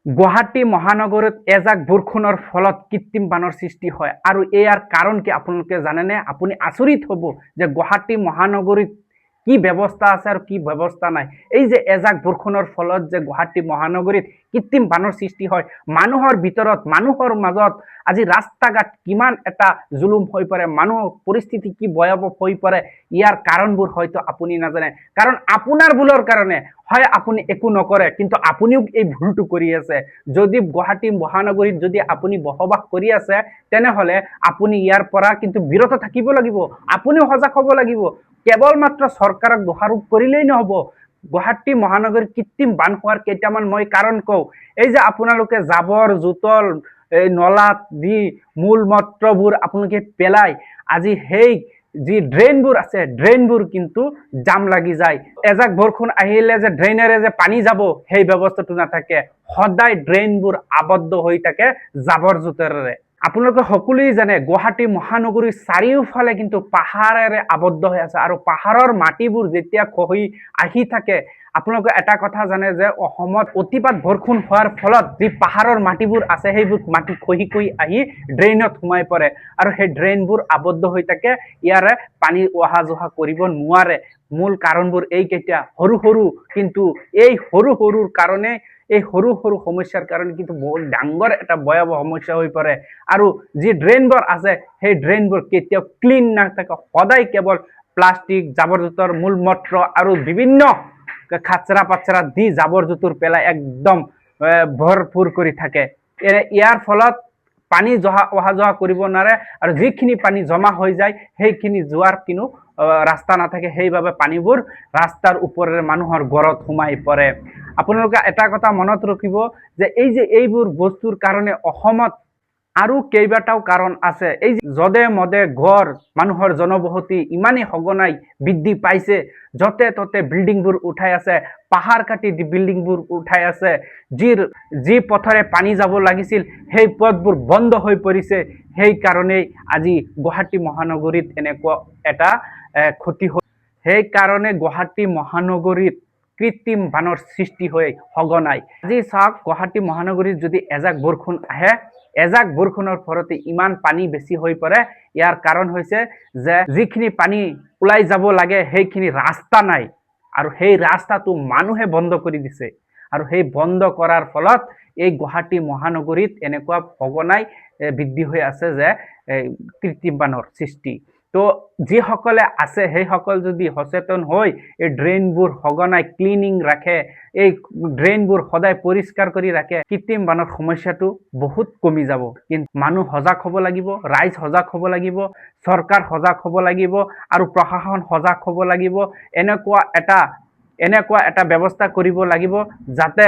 গুৱাহাটী মহানগৰীত এজাক বৰষুণৰ ফলত কৃত্ৰিম বানৰ সৃষ্টি হয় আৰু ইয়াৰ কাৰণ কি আপোনালোকে জানেনে? আপুনি আচৰিত হ'ব যে গুৱাহাটী মহানগৰীত কি ব্যৱস্থা আছে আৰু কি ব্যৱস্থা নাই। এই যে এজাক বৰষুণৰ ফলত যে গুৱাহাটী মহানগৰীত কৃত্ৰিম বানৰ সৃষ্টি হয়, মানুহৰ ভিতৰত মানুহৰ মাজত আজি ৰাস্তা ঘাট কিমান এটা জুলুম হৈ পৰে, মানুহৰ পৰিস্থিতি কি ভয়াৱহ হৈ পৰে, ইয়াৰ কাৰণবোৰ হয়তো আপুনি নাজানে। কাৰণ আপোনাৰ ভুলৰ কাৰণে হয় আপুনি একো নকৰে, কিন্তু আপুনিও এই ভুলটো কৰি আছে। যদি গুৱাহাটী মহানগৰীত যদি আপুনি বসবাস কৰি আছে, তেনেহলে আপুনি ইয়াৰ পৰা কিন্তু বিৰত থাকিব লাগিব, আপুনিও সজাগ হ'ব লাগিব। কেৱল মাত্ৰ চৰকাৰক দোষাৰোপ কৰিলেই নহব। গুৱাহাটী মহানগৰীত কৃত্ৰিম বান হোৱাৰ কেইটামান মই কাৰণ কওঁ। এই যে আপোনালোকে জাবৰ জোঁথৰ এই নলাত যি মূল মূত্ৰবোৰ আপোনালোকে পেলাই, আজি সেই যি ড্ৰেইনবোৰ আছে, ড্ৰেইনবোৰ কিন্তু জাম লাগি যায়। এজাক বৰষুণ আহিলে যে ড্ৰেইনেৰে যে পানী যাব, সেই ব্যৱস্থাটো নাথাকে। সদায় ড্ৰেইনবোৰ আবদ্ধ হৈ থাকে জাবৰ জোঁথৰেৰে। আপোনালোকে সকলোৱে জানে গুৱাহাটী মহানগৰীৰ চাৰিওফালে কিন্তু পাহাৰেৰে আবদ্ধ হৈ আছে, আৰু পাহাৰৰ মাটিবোৰ যেতিয়া খহি আহি থাকে, আপোনালোকে এটা কথা জানে যে অসমত অতিপাত বৰষুণ হোৱাৰ ফলত যি পাহাৰৰ মাটিবোৰ আছে, সেইবোৰ মাটি খহি খহি আহি ড্ৰেইনত সোমাই পৰে আৰু সেই ড্ৰেইনবোৰ আবদ্ধ হৈ থাকে। ইয়াৰে পানী অহা যোৱা কৰিব নোৱাৰে। মূল কাৰণবোৰ এইকেইটা সৰু সৰু, কিন্তু এই সৰু সৰুৰ কাৰণে, এই সৰু সৰু সমস্যাৰ কাৰণে কিন্তু বহুত ডাঙৰ এটা ভয়াৱহ সমস্যা হৈ পৰে। আৰু যি ড্ৰেইনবোৰ আছে, সেই ড্ৰেইনবোৰ কেতিয়াও ক্লিন নাথাকে, সদায় কেৱল প্লাষ্টিক, জাবৰ জোঁথৰ, মূল মূত্ৰ আৰু বিভিন্ন খাচৰা পাচৰা দি জাবৰ জোঁথৰ পেলাই একদম ভৰপূৰ কৰি থাকে। ইয়াৰ ফলত পানী অহা যোৱা কৰিব নোৱাৰে, আৰু যিখিনি পানী জমা হৈ যায় সেইখিনি যোৱাৰ কোনো ৰাস্তা নাথাকে। সেইবাবে পানীবোৰ ৰাস্তাৰ ওপৰেৰে মানুহৰ ঘৰত সোমাই পৰে। আপোনালোকে এটা কথা মনত ৰাখিব যে এই যে এইবোৰ বস্তুৰ কাৰণে অসমত আৰু কেইবাটাও কাৰণ আছে। এই যধে মধে ঘৰ, মানুহৰ জনবসতি ইমানেই সঘনাই বৃদ্ধি পাইছে, যতে ততে বিল্ডিংবোৰ উঠাই আছে, পাহাৰ কাটি বিল্ডিংবোৰ উঠাই আছে। যি পথৰে পানী যাব লাগিছিল সেই পথবোৰ বন্ধ হৈ পৰিছে। সেইকাৰণেই আজি গুৱাহাটী মহানগৰীত এনেকুৱা এটা ক্ষতি হয়। সেইকাৰণে গুৱাহাটী মহানগৰীত কৃত্ৰিম বানৰ সৃষ্টি হৈ সঘনাই। আজি চাওক, গুৱাহাটী মহানগৰীত যদি এজাক বৰষুণ আহে, এজাক বৰষুণৰ ফলতে ইমান পানী বেছি হৈ পৰে। ইয়াৰ কাৰণ হৈছে যে যিখিনি পানী ওলাই যাব লাগে সেইখিনি ৰাস্তা নাই, আৰু সেই ৰাস্তাটো মানুহে বন্ধ কৰি দিছে। আৰু সেই বন্ধ কৰাৰ ফলত এই গুৱাহাটী মহানগৰীত এনেকুৱা সঘনাই বৃদ্ধি হৈ আছে যে কৃত্ৰিম বানৰ সৃষ্টি। তো যিসকলে আছে সেইসকল যদি সচেতন হৈ এই ড্ৰেইনবোৰ সঘনাই ক্লিনিং ৰাখে, এই ড্ৰেইনবোৰ সদায় পৰিষ্কাৰ কৰি ৰাখে, কৃত্ৰিম বানৰ সমস্যাটো বহুত কমি যাব। কিন্তু মানুহ সজাগ হ'ব লাগিব, ৰাইজ সজাগ হ'ব লাগিব, চৰকাৰ সজাগ হ'ব লাগিব, আৰু প্ৰশাসন সজাগ হ'ব লাগিব। এনেকুৱা এটা ব্যৱস্থা কৰিব লাগিব যাতে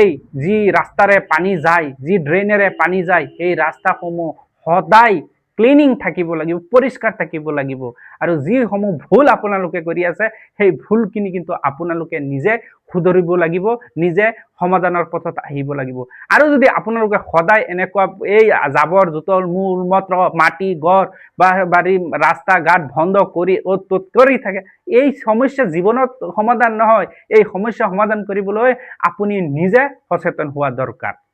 এই যি ৰাস্তাৰে পানী যায়, যি ড্ৰেইনেৰে পানী যায়, সেই ৰাস্তাসমূহ সদায় ক্লিনিং থাকিব লাগিব, পৰিষ্কাৰ থাকিব লাগিব। আৰু যিসমূহ ভুল আপোনালোকে কৰি আছে, সেই ভুলখিনি কিন্তু আপোনালোকে নিজে শুধৰিব লাগিব, নিজে সমাধানৰ পথত আহিব লাগিব। আৰু যদি আপোনালোকে সদায় এনেকুৱা এই জাবৰ জোঁথৰ, মূল মূত্ৰ, মাটি, ঘৰ বা বাৰী, ৰাস্তা ঘাট বন্ধ কৰি অ'ত ত'ত কৰি থাকে, এই সমস্যা জীৱনত সমাধান নহয়। এই সমস্যা সমাধান কৰিবলৈ আপুনি নিজে সচেতন হোৱা দৰকাৰ।